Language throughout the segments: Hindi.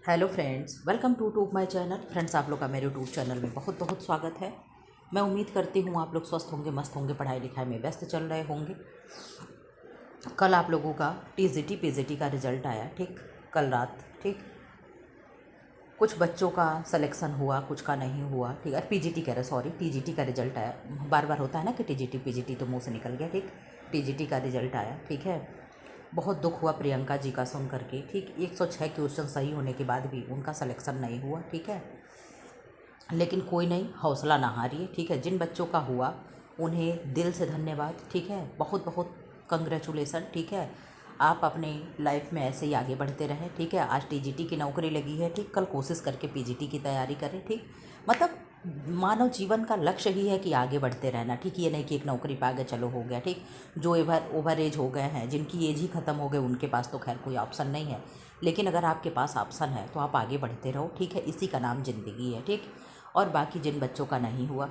Hello friends, welcome to my channel. Friends, आप लोग का मेरे यूट्यूब चैनल में बहुत बहुत स्वागत है। मैं उम्मीद करती हूँ आप लोग स्वस्थ होंगे, मस्त होंगे, पढ़ाई लिखाई में व्यस्त चल रहे होंगे। कल आप लोगों का टीजीटी पीजीटी का रिजल्ट आया, ठीक, कल रात, ठीक। कुछ बच्चों का सिलेक्शन हुआ, कुछ का नहीं हुआ, ठीक है। पीजीटी कह रहे, सॉरी, टीजीटी का रिजल्ट आया। बार बार होता है ना कि टीजीटी पीजीटी, तो मुँह से निकल गया, ठीक। टीजीटी का रिजल्ट आया, ठीक है। बहुत दुख हुआ प्रियंका जी का सुन करके, ठीक। 106 क्वेश्चन सही होने के बाद भी उनका सिलेक्शन नहीं हुआ, ठीक है। लेकिन कोई नहीं, हौसला ना हारिए, ठीक है। जिन बच्चों का हुआ उन्हें दिल से धन्यवाद, ठीक है। बहुत बहुत कंग्रेचुलेसन, ठीक है। आप अपने लाइफ में ऐसे ही आगे बढ़ते रहें, ठीक है। आज टीजीटी की नौकरी लगी है, ठीक। कल कोशिश करके पीजीटी की तैयारी करें, ठीक। मतलब मानव जीवन का लक्ष्य ही है कि आगे बढ़ते रहना, ठीक। ये नहीं कि एक नौकरी पा गए चलो हो गया, ठीक। जो ओवर एज हो गए हैं, जिनकी एज ही ख़त्म हो गई, उनके पास तो खैर कोई ऑप्शन नहीं है। लेकिन अगर आपके पास ऑप्शन है तो आप आगे बढ़ते रहो, ठीक है। इसी का नाम ज़िंदगी है, ठीक। और बाकी जिन बच्चों का नहीं हुआ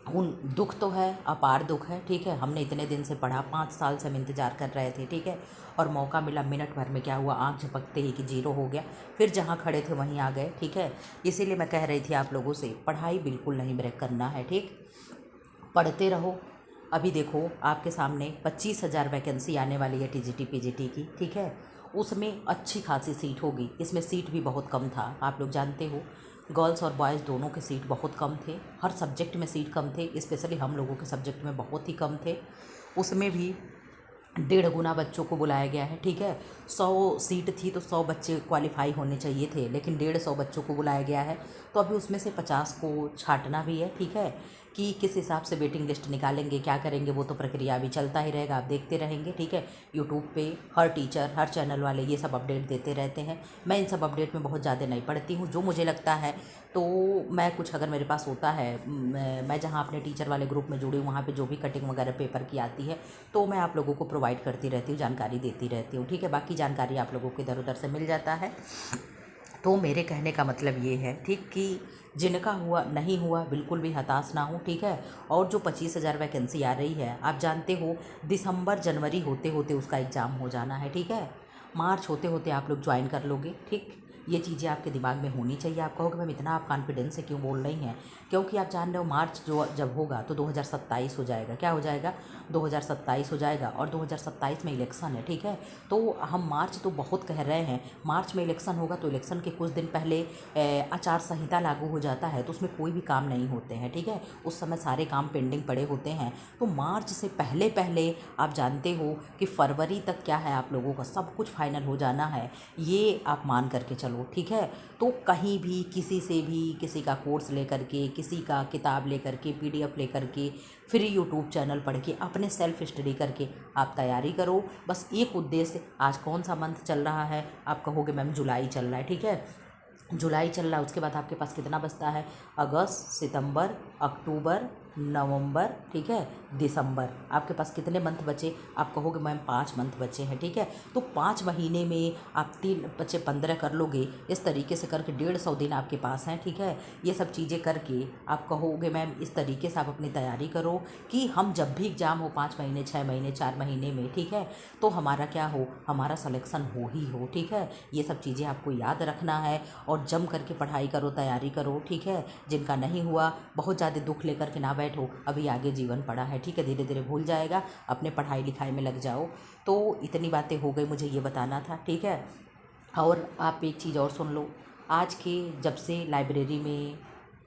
उन दुख तो है, अपार दुख है, ठीक है। हमने इतने दिन से पढ़ा, 5 साल से हम इंतज़ार कर रहे थे, ठीक है। और मौका मिला, मिनट भर में क्या हुआ, आँख झपकते ही कि जीरो हो गया। फिर जहाँ खड़े थे वहीं आ गए, ठीक है। इसीलिए मैं कह रही थी आप लोगों से, पढ़ाई बिल्कुल नहीं ब्रेक करना है, ठीक। पढ़ते रहो। अभी देखो आपके सामने 25,000 वैकेंसी आने वाली है टीजीटी पीजीटी की, ठीक है। उसमें अच्छी खासी सीट होगी। इसमें सीट भी बहुत कम था, आप लोग जानते हो। गर्ल्स और बॉयज़ दोनों के सीट बहुत कम थे, हर सब्जेक्ट में सीट कम थे, स्पेशली हम लोगों के सब्जेक्ट में बहुत ही कम थे। उसमें भी 1.5 गुना बच्चों को बुलाया गया है, ठीक है। 100 सीट थी तो 100 बच्चे क्वालिफाई होने चाहिए थे, लेकिन 150 बच्चों को बुलाया गया है। तो अभी उसमें से 50 को छांटना भी है, ठीक है। कि किस हिसाब से वेटिंग लिस्ट निकालेंगे, क्या करेंगे, वो तो प्रक्रिया अभी चलता ही रहेगा, आप देखते रहेंगे, ठीक है। यूट्यूब पे हर टीचर, हर चैनल वाले ये सब अपडेट देते रहते हैं। मैं इन सब अपडेट में बहुत ज़्यादा नहीं पढ़ती हूँ, जो मुझे लगता है तो मैं कुछ अगर मेरे पास होता है, मैं जहाँ अपने टीचर वाले ग्रुप में जुड़ी हूँ, वहाँ पे जो भी कटिंग वगैरह पेपर की आती है तो मैं आप लोगों को प्रोवाइड करती रहती हूँ, जानकारी देती रहती हूँ, ठीक है। बाकी जानकारी आप लोगों को इधर उधर से मिल जाता है। तो मेरे कहने का मतलब ये है, ठीक, कि जिनका हुआ नहीं हुआ बिल्कुल भी हताश ना हो, ठीक है। और जो 25,000 वैकेंसी आ रही है, आप जानते हो दिसंबर जनवरी होते होते उसका एग्ज़ाम हो जाना है, ठीक है। मार्च होते होते आप लोग ज्वाइन कर लोगे, ठीक। ये चीज़ें आपके दिमाग में होनी चाहिए। आप कहोगे मैम इतना आप कॉन्फिडेंस से क्यों बोल रही हैं, क्योंकि आप जान रहे हो मार्च जो जब होगा तो 2027 हो जाएगा। क्या हो जाएगा, 2027 हो जाएगा। और 2027 में इलेक्शन है, ठीक है। तो हम मार्च तो बहुत कह रहे हैं, मार्च में इलेक्शन होगा तो इलेक्शन के कुछ दिन पहले आचार संहिता लागू हो जाता है, तो उसमें कोई भी काम नहीं होते हैं, ठीक है। उस समय सारे काम पेंडिंग पड़े होते हैं। तो मार्च से पहले पहले आप जानते हो कि फरवरी तक क्या है, आप लोगों का सब कुछ फाइनल हो जाना है, ये आप मान करके चलो, ठीक है। तो कहीं भी किसी से भी किसी का कोर्स लेकर के, किसी का किताब लेकर के, पीडीएफ लेकर के, फ्री यूट्यूब चैनल पढ़ के, अपने सेल्फ स्टडी करके आप तैयारी करो। बस एक उद्देश्य, आज कौन सा मंथ चल रहा है, आप कहोगे मैम जुलाई चल रहा है, ठीक है। जुलाई चल रहा है, उसके बाद आपके पास कितना बचता है, अगस्त, सितंबर, अक्टूबर, नवंबर, ठीक है, दिसंबर। आपके पास कितने मंथ बचे, आप कहोगे मैम 5 मंथ बचे हैं, ठीक है। तो 5 महीने में आप 3 बचे 15 कर लोगे, इस तरीके से करके 150 दिन आपके पास हैं, ठीक है। ये सब चीज़ें करके आप कहोगे मैम इस तरीके से आप अपनी तैयारी करो कि हम जब भी एग्ज़ाम हो 5 महीने, 6 महीने, 4 महीने में, ठीक है, तो हमारा क्या हो, हमारा सिलेक्शन हो ही हो, ठीक है। ये सब चीज़ें आपको याद रखना है और जम करके पढ़ाई करो, तैयारी करो, ठीक है। जिनका नहीं हुआ बहुत ज़्यादा दुख लेकर के ना बैठो, अभी आगे जीवन पड़ा है, ठीक है। धीरे धीरे भूल जाएगा, अपने पढ़ाई लिखाई में लग जाओ। तो इतनी बातें हो गई, मुझे ये बताना था, ठीक है। और आप एक चीज़ और सुन लो, आज के जब से लाइब्रेरी में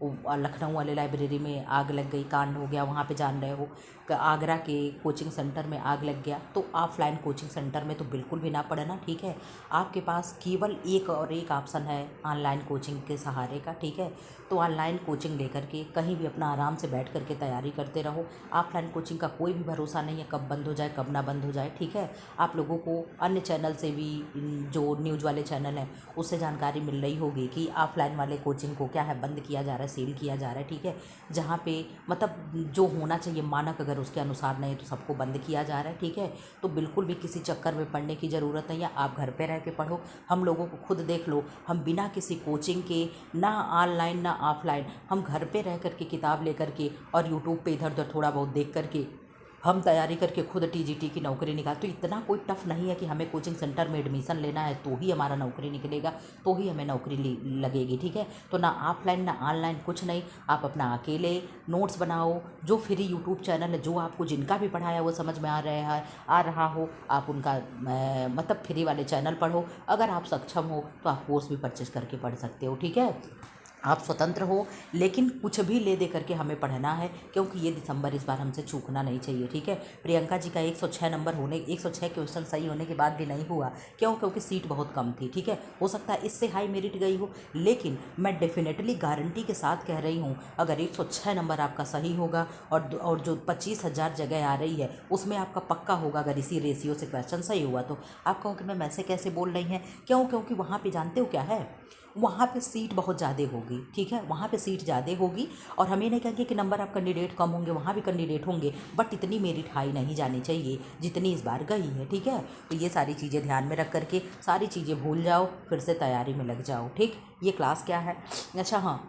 लखनऊ वाले लाइब्रेरी में आग लग गई, कांड हो गया, वहाँ पे जान रहे हो, आगरा के कोचिंग सेंटर में आग लग गया, तो ऑफलाइन कोचिंग सेंटर में तो बिल्कुल भी ना पढ़ना, ठीक है। आपके पास केवल एक और एक ऑप्शन है ऑनलाइन कोचिंग के सहारे का, ठीक है। तो ऑनलाइन कोचिंग लेकर के कहीं भी अपना आराम से बैठ करके तैयारी करते रहो। ऑफलाइन कोचिंग का कोई भी भरोसा नहीं है, कब बंद हो जाए कब ना बंद हो जाए, ठीक है। आप लोगों को अन्य चैनल से भी, जो न्यूज़ वाले चैनल हैं उससे जानकारी मिल रही होगी कि ऑफलाइन वाले कोचिंग को क्या है, बंद किया जा रहा है, सेल किया जा रहा है, ठीक है। जहाँ पे मतलब जो होना चाहिए मानक, अगर उसके अनुसार नहीं तो सबको बंद किया जा रहा है, ठीक है। तो बिल्कुल भी किसी चक्कर में पढ़ने की ज़रूरत नहीं है, आप घर पे रह के पढ़ो। हम लोगों को खुद देख लो, हम बिना किसी कोचिंग के, ना ऑनलाइन ना ऑफलाइन, हम घर पे रह करके किताब लेकर के और यूट्यूब पे इधर उधर थोड़ा बहुत देख करके हम तैयारी करके खुद टीजीटी की नौकरी निकाल, तो इतना कोई टफ नहीं है कि हमें कोचिंग सेंटर में एडमिशन लेना है तो ही हमारा नौकरी निकलेगा, तो ही हमें नौकरी लगेगी। ठीक है, तो ना ऑफलाइन ना ऑनलाइन कुछ नहीं, आप अपना अकेले नोट्स बनाओ, जो फ्री यूट्यूब चैनल है, जो आपको जिनका भी पढ़ाया वो समझ में आ रहा हो, आप उनका मतलब फ्री वाले चैनल पढ़ो। अगर आप सक्षम हो तो आप कोर्स भी परचेज करके पढ़ सकते हो। ठीक है, आप स्वतंत्र हो, लेकिन कुछ भी ले दे करके हमें पढ़ना है, क्योंकि ये दिसंबर इस बार हमसे चूकना नहीं चाहिए। ठीक है, प्रियंका जी का 106 नंबर होने 106 क्वेश्चन सही होने के बाद भी नहीं हुआ, क्यों? क्योंकि सीट बहुत कम थी। ठीक है, हो सकता है इससे हाई मेरिट गई हो, लेकिन मैं डेफिनेटली गारंटी के साथ कह रही हूँ, अगर 106 नंबर आपका सही होगा और जो 25,000 जगह आ रही है उसमें आपका पक्का होगा, अगर इसी रेशियो से क्वेश्चन सही हुआ तो। आप कहो कि मैम ऐसे कैसे बोल रही हैं, क्यों? क्योंकि वहाँ पर जानते हो क्या है, वहाँ पे सीट बहुत ज़्यादा होगी। ठीक है, वहाँ पे सीट ज़्यादा होगी, और हम ये नहीं कहेंगे कि नंबर आप कैंडिडेट कम होंगे, वहाँ भी कैंडिडेट होंगे, बट इतनी मेरिट हाई नहीं जानी चाहिए जितनी इस बार गई है। ठीक है, तो ये सारी चीज़ें ध्यान में रख करके सारी चीज़ें भूल जाओ, फिर से तैयारी में लग जाओ। ठीक, ये क्लास क्या है? अच्छा हाँ,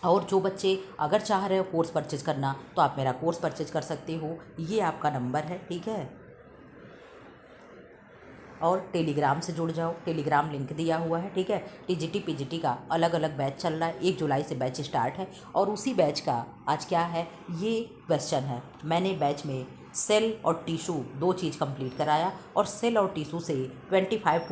और जो बच्चे अगर चाह रहे हो कोर्स परचेज करना तो आप मेरा कोर्स परचेज कर सकते हो, ये आपका नंबर है। ठीक है, और टेलीग्राम से जुड़ जाओ, टेलीग्राम लिंक दिया हुआ है। ठीक है, टीजीटी पीजीटी का अलग अलग बैच चल रहा है, 1 जुलाई से बैच स्टार्ट है, और उसी बैच का आज क्या है, ये क्वेश्चन है। मैंने बैच में सेल और टिशू 2 चीज़ कंप्लीट कराया, और सेल और टिशू से 25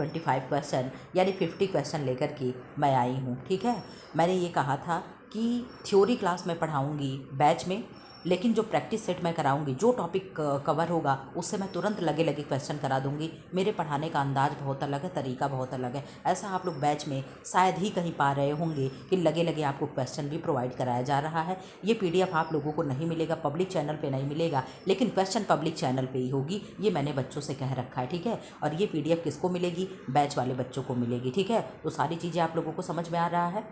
क्वेश्चन यानी 50 क्वेश्चन लेकर के मैं आई हूँ। ठीक है, मैंने ये कहा था कि थ्योरी क्लास में पढ़ाऊँगी बैच में, लेकिन जो प्रैक्टिस सेट मैं कराऊंगी, जो टॉपिक कवर होगा उससे मैं तुरंत लगे लगे क्वेश्चन करा दूंगी। मेरे पढ़ाने का अंदाज़ बहुत अलग है, तरीका बहुत अलग है। ऐसा आप लोग बैच में शायद ही कहीं पा रहे होंगे कि लगे लगे आपको क्वेश्चन भी प्रोवाइड कराया जा रहा है। ये पीडीएफ आप लोगों को नहीं मिलेगा, पब्लिक चैनल पर नहीं मिलेगा, लेकिन क्वेश्चन पब्लिक चैनल पर ही होगी, ये मैंने बच्चों से कह रखा है। ठीक है, और ये पीडीएफ किसको मिलेगी? बैच वाले बच्चों को मिलेगी। ठीक है, तो सारी चीज़ें आप लोगों को समझ में आ रहा है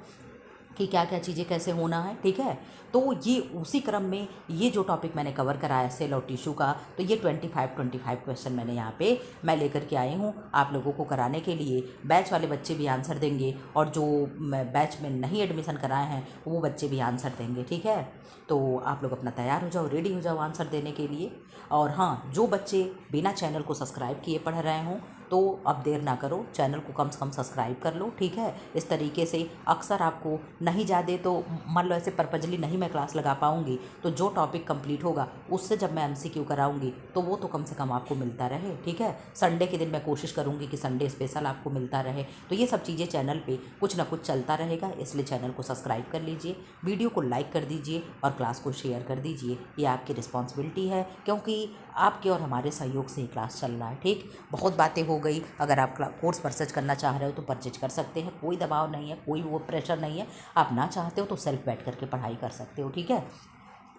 कि क्या क्या चीज़ें कैसे होना है। ठीक है, तो ये उसी क्रम में ये जो टॉपिक मैंने कवर कराया सेल और टिशू का, तो ये 25 क्वेश्चन मैंने यहाँ पे मैं लेकर के आई हूँ आप लोगों को कराने के लिए। बैच वाले बच्चे भी आंसर देंगे, और जो बैच में नहीं एडमिशन कराए हैं वो बच्चे भी आंसर देंगे। ठीक है, तो आप लोग अपना तैयार हो जाओ, रेडी हो जाओ आंसर देने के लिए। और हाँ, जो बच्चे बिना चैनल को सब्सक्राइब किए पढ़ रहे हों तो अब देर ना करो, चैनल को कम से कम सब्सक्राइब कर लो। ठीक है, इस तरीके से अक्सर आपको नहीं ज़्यादा तो मान लो ऐसे पर्पजली नहीं मैं क्लास लगा पाऊँगी, तो जो टॉपिक कंप्लीट होगा उससे जब मैं एमसीक्यू कराऊँगी तो वो तो कम से कम आपको मिलता रहे। ठीक है, संडे के दिन मैं कोशिश करूँगी कि संडे स्पेशल आपको मिलता रहे। तो ये सब चीज़ें चैनल पे कुछ ना कुछ चलता रहेगा, इसलिए चैनल को सब्सक्राइब कर लीजिए, वीडियो को लाइक कर दीजिए और क्लास को शेयर कर दीजिए। ये आपकी रिस्पॉन्सिबिलिटी है, क्योंकि आपके और हमारे सहयोग से ही क्लास चल रहा है। ठीक, बहुत बातें हो गई। अगर आप कोर्स परचेज करना चाह रहे हो तो परचेज कर सकते हैं, कोई दबाव नहीं है, कोई वो प्रेशर नहीं है। आप ना चाहते हो तो सेल्फ बैठ करके पढ़ाई कर सकते हो। ठीक है,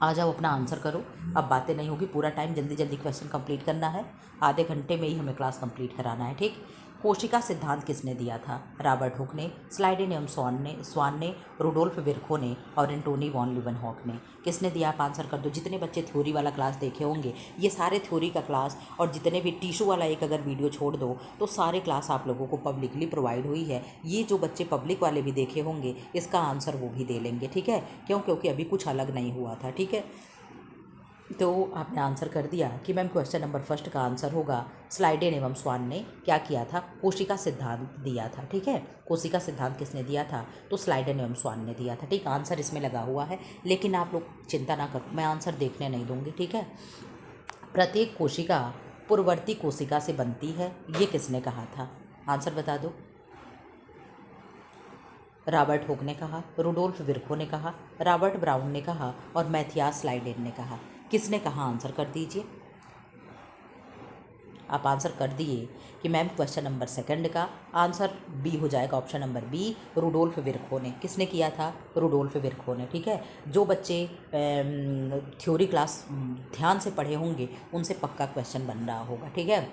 आ जाओ अपना आंसर करो। अब बातें नहीं होगी, पूरा टाइम जल्दी जल्दी क्वेश्चन कंप्लीट करना है, आधे घंटे में ही हमें क्लास कंप्लीट कराना है। ठीक, कोशिका सिद्धांत किसने दिया था? रॉबर्ट हुक ने, स्लाइडेन एवं स्वान ने, रुडोल्फ विर्खो ने और एंटोनी वॉन लीवनहॉक ने। किसने दिया? आप आंसर कर दो। जितने बच्चे थ्योरी वाला क्लास देखे होंगे, ये सारे थ्योरी का क्लास, और जितने भी टिशू वाला एक अगर वीडियो छोड़ दो तो सारे क्लास आप लोगों को पब्लिकली प्रोवाइड हुई है। ये जो बच्चे पब्लिक वाले भी देखे होंगे इसका आंसर वो भी दे लेंगे। ठीक है, क्यों? क्योंकि अभी कुछ अलग नहीं हुआ था। ठीक है, तो आपने आंसर कर दिया कि मैम क्वेश्चन नंबर फर्स्ट का आंसर होगा स्लाइडेन एवं स्वान ने क्या किया था? कोशिका सिद्धांत दिया था। ठीक है, कोशिका सिद्धांत किसने दिया था? तो स्लाइडेन एवं स्वान ने दिया था। ठीक, आंसर इसमें लगा हुआ है, लेकिन आप लोग चिंता ना करो, मैं आंसर देखने नहीं दूंगी। ठीक है, प्रत्येक कोशिका पूर्ववर्ती कोशिका से बनती है, ये किसने कहा था? आंसर बता दो। रॉबर्ट हुक ने कहा, रुडोल्फ विर्खो ने कहा, रॉबर्ट ब्राउन ने कहा और मैथियास स्लाइडेन ने कहा। किसने कहा? आंसर कर दीजिए। आप आंसर कर दिए कि मैम क्वेश्चन नंबर सेकंड का आंसर बी हो जाएगा, ऑप्शन नंबर बी, रुडोल्फ विर्खो ने। किसने किया था? रुडोल्फ विर्खो ने। ठीक है, जो बच्चे थ्योरी क्लास ध्यान से पढ़े होंगे उनसे पक्का क्वेश्चन बन रहा होगा। ठीक है,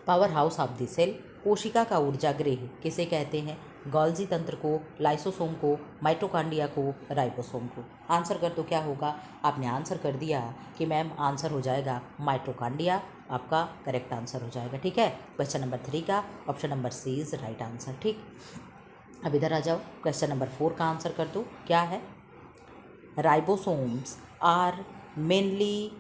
power house of the cell, कोशिका का ऊर्जा गृह किसे कहते हैं? गोल्जी तंत्र को, लाइसोसोम को, माइटोकांड्रिया को, राइबोसोम को। आंसर कर दो क्या होगा? आपने आंसर कर दिया कि मैम आंसर हो जाएगा माइटोकांड्रिया, आपका करेक्ट आंसर हो जाएगा। ठीक है, क्वेश्चन नंबर 3 का option number C is right answer. ठीक, अब इधर आ जाओ, क्वेश्चन नंबर 4 का आंसर कर दो क्या है? Ribosomes are mainly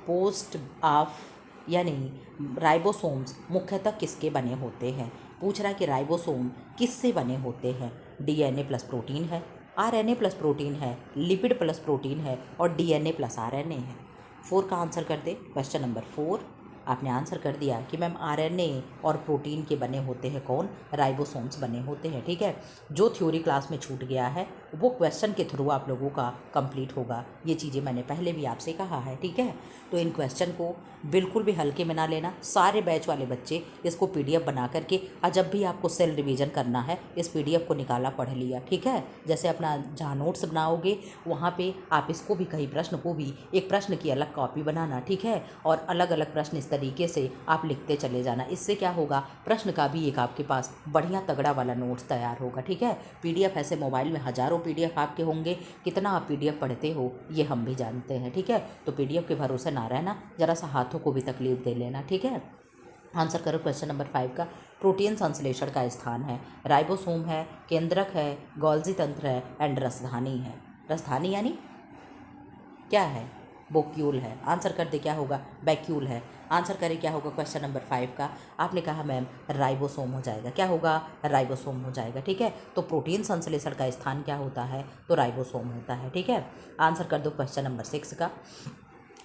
composed of यानी राइबोसोम्स मुख्यतः किसके बने होते हैं। पूछ रहा है कि राइबोसोम किससे बने होते हैं। डीएनए प्लस प्रोटीन है, आरएनए प्लस प्रोटीन है, लिपिड प्लस प्रोटीन है और डीएनए प्लस आरएनए है। 4 का आंसर कर दे। क्वेश्चन नंबर 4 आपने आंसर कर दिया कि मैम आरएनए और प्रोटीन के बने होते हैं कौन, राइबोसोम्स बने होते हैं। ठीक है, जो थ्योरी क्लास में छूट गया है वो क्वेश्चन के थ्रू आप लोगों का कंप्लीट होगा। ये चीज़ें मैंने पहले भी आपसे कहा है। ठीक है, तो इन क्वेश्चन को बिल्कुल भी हल्के में ना लेना। सारे बैच वाले बच्चे इसको पीडीएफ बना करके, और जब भी आपको सेल रिवीजन करना है इस पीडीएफ को निकाला पढ़ लिया। ठीक है, जैसे अपना जहाँ नोट्स बनाओगे वहाँ पे आप इसको भी, कई प्रश्न को भी एक प्रश्न की अलग कॉपी बनाना। ठीक है, और अलग अलग प्रश्न इस तरीके से आप लिखते चले जाना। इससे क्या होगा, प्रश्न का भी एक आपके पास बढ़िया तगड़ा वाला नोट्स तैयार होगा। ठीक है, पीडीएफ ऐसे मोबाइल में हज़ारों पीडीएफ आपके होंगे, कितना आप पीडीएफ पढ़ते हो ये हम भी जानते हैं। ठीक है, तो पीडीएफ के भरोसे ना रहना, जरा सा हाथों को भी तकलीफ दे लेना। ठीक है, आंसर करो क्वेश्चन नंबर 5 का। प्रोटीन संश्लेषण का स्थान है, राइबोसोम है, केंद्रक है, गोल्जी तंत्र है एंड राजधानी है। राजधानी यानी क्या है, बोक्यूल है। आंसर कर दे, क्या होगा, बैक्यूल है। आंसर करें क्या होगा क्वेश्चन नंबर 5 का। आपने कहा मैम राइबोसोम हो जाएगा, क्या होगा, राइबोसोम हो जाएगा। ठीक है, तो प्रोटीन संश्लेषण का स्थान क्या होता है, तो राइबोसोम होता है। ठीक है, आंसर कर दो क्वेश्चन नंबर 6 का।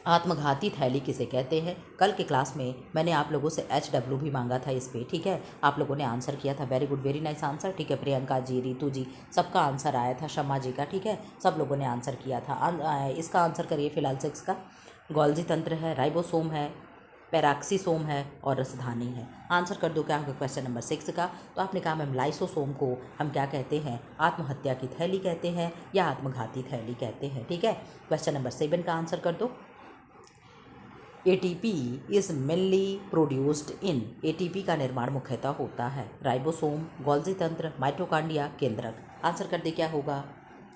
आत्मघाती थैली किसे कहते हैं। कल के क्लास में मैंने आप लोगों से HW भी मांगा था इस पे। ठीक है, आप लोगों ने आंसर किया था, very good, very nice answer. ठीक है, प्रियंका जी, रितु जी, सबका आंसर आया था, शमा जी का। ठीक है, सब लोगों ने आंसर किया था। इसका आंसर करिए फिलहाल 6 का। गोल्जी तंत्र है, राइबोसोम है, पैराक्सीसोम है और रसधानी है। आंसर कर दो, क्या होगा क्वेश्चन नंबर 6 का। तो आपने कहा मैम लाइसोसोम को हम क्या कहते हैं, आत्महत्या की थैली कहते हैं या आत्मघाती थैली कहते हैं। ठीक है, क्वेश्चन नंबर 7 का आंसर कर दो। ATP is mainly produced in, ATP का निर्माण मुख्यतः होता है राइबोसोम, गोल्जी तंत्र, माइटोकॉन्ड्रिया, केंद्रक। आंसर कर दे, क्या होगा।